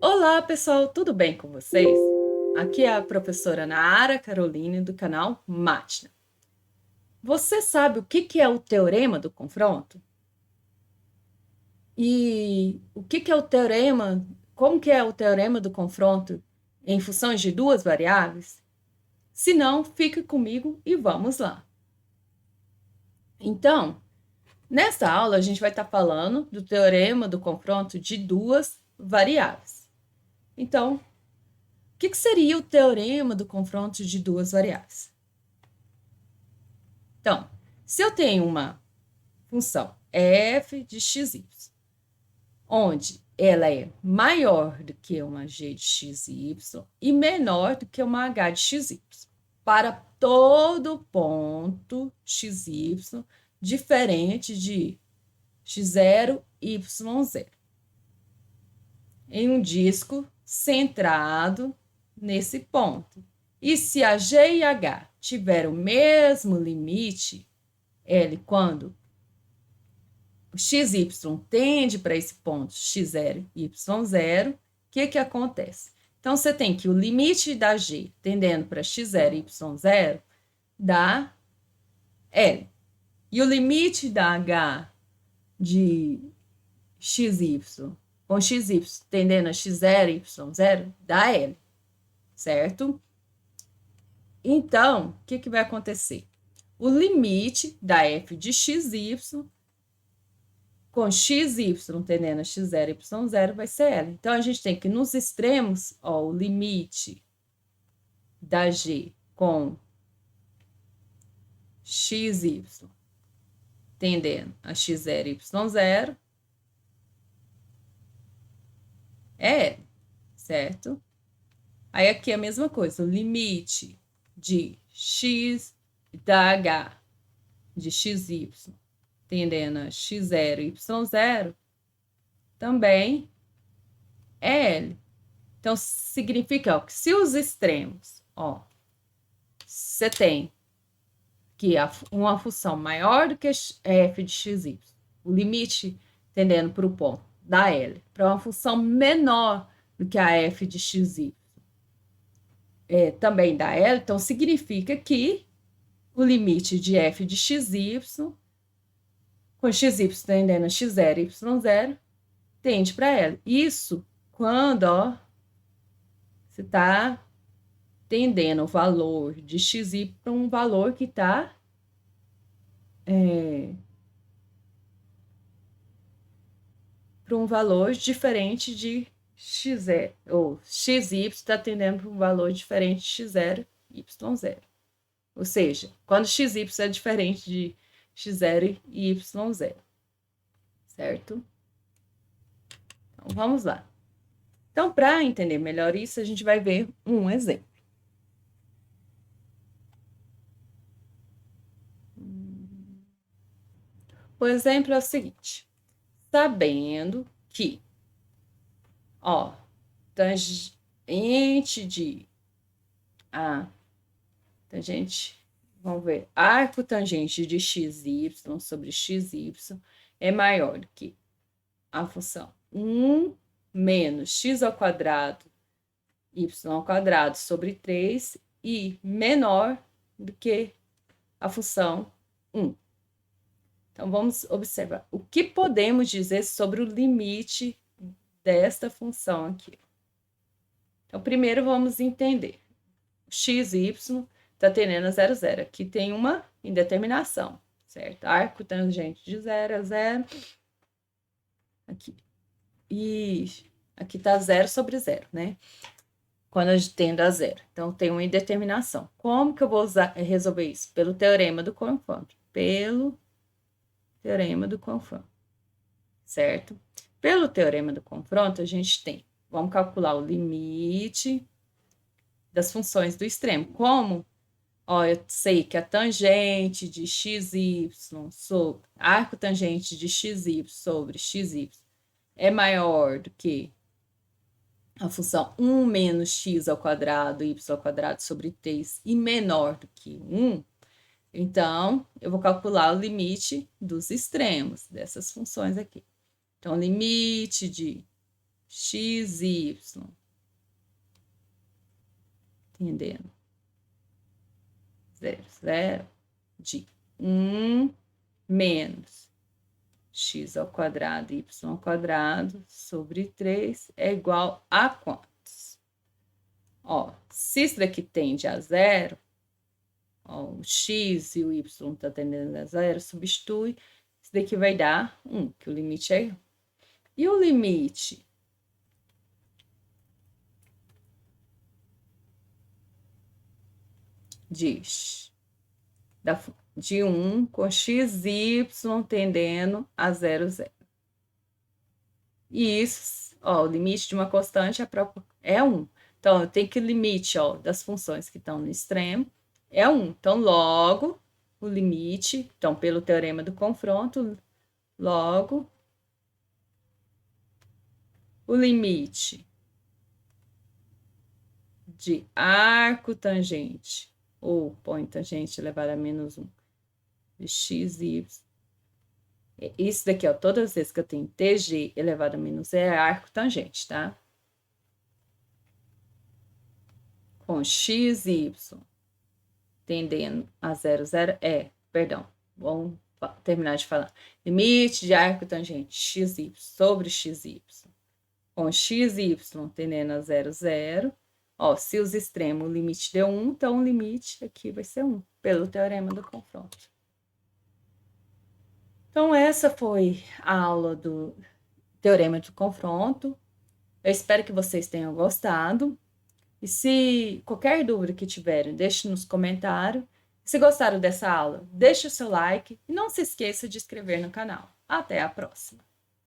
Olá, pessoal, tudo bem com vocês? Aqui é a professora Nara Caroline do canal Mátina. Você sabe o que é o teorema do confronto? E o que é o teorema? Como que é o teorema do confronto em funções de duas variáveis? Se não, fica comigo e vamos lá. Então, nessa aula a gente vai estar falando do teorema do confronto de duas variáveis. Então, o que seria o teorema do confronto de duas variáveis? Então, se eu tenho uma função f de xy, onde ela é maior do que uma g de xy e menor do que uma h de xy, para todo ponto xy diferente de x0, y0, em um disco centrado nesse ponto. E se a g e h tiver o mesmo limite, L, quando o xy tende para esse ponto x0, y0, o que acontece? Então, você tem que o limite da g tendendo para x0, y0 dá L. E o limite da h de xy com xy tendendo a x0, y0 dá L, certo? Então, o que vai acontecer? O limite da f de xy com xy tendendo a x0, y0 vai ser L. Então, a gente tem que, nos extremos, ó, o limite da g com xy tendendo a x0, y0 é L, certo? Aí, aqui é a mesma coisa, o limite de x da h de xy tendendo a x0, y0 também é L. Então, significa ó, que se os extremos, ó, você tem que uma função maior do que f de xy, o limite tendendo para o ponto da L, para uma função menor do que a f de xy, também da L, então significa que o limite de f de xy, com xy tendendo a x0, y0, tende para L. Isso quando, ó, você está tendendo o valor de xy para um valor que está para um valor diferente de x0, ou xy está tendendo para um valor diferente de x0, y0. Ou seja, quando xy é diferente de x0 e y0, certo? Então, vamos lá. Então, para entender melhor isso, a gente vai ver um exemplo. O exemplo é o seguinte: sabendo que, ó, tangente de a tangente, vamos ver, arco tangente de xy sobre xy é maior do que a função 1 menos x ao quadrado y ao quadrado sobre 3 e menor do que a função 1. Então, vamos observar o que podemos dizer sobre o limite desta função aqui. Então, primeiro vamos entender. X e y está tendendo a 0, 0. Aqui tem uma indeterminação, certo? Arco tangente de 0 a 0. Aqui. E aqui está 0 sobre 0, né? Quando a gente tende a 0. Então, tem uma indeterminação. Como que eu vou resolver isso? Pelo teorema do confronto. Pelo teorema do confronto, certo? Pelo teorema do confronto, a gente tem, vamos calcular o limite das funções do extremo. Como? Ó, eu sei que a tangente de xy sobre arco tangente de xy sobre xy é maior do que a função 1 menos x ao quadrado, y ao quadrado sobre 3 e menor do que 1, então, eu vou calcular o limite dos extremos dessas funções aqui. Então, limite de xy. Entendendo? 0, 0 de 1 menos x ao quadrado, y ao quadrado, sobre 3 é igual a quantos? Ó, se isso daqui tende a 0, ó, o x e o y está tendendo a 0, substitui, isso daqui vai dar 1, que o limite é 1. E o limite de 1 com x, y tendendo a 0, 0. E isso, ó, o limite de uma constante é 1. Então, eu tenho que o limite, ó, das funções que estão no extremo é 1. Então, logo, o limite, então, pelo teorema do confronto, logo, o limite de arco tangente, ou point tangente elevado a menos 1, de x, y. Isso daqui, ó, todas as vezes que eu tenho tg elevado a menos é arco tangente, tá? Com x, y tendendo a 0, 0, perdão, vamos terminar de falar. Limite de arco tangente xy sobre xy, com xy tendendo a 0, 0. Ó, se os extremos, o limite deu 1, então o limite aqui vai ser 1, pelo teorema do confronto. Então, essa foi a aula do teorema do confronto. Eu espero que vocês tenham gostado. E se qualquer dúvida que tiverem, deixe nos comentários. Se gostaram dessa aula, deixe o seu like e não se esqueça de inscrever no canal. Até a próxima!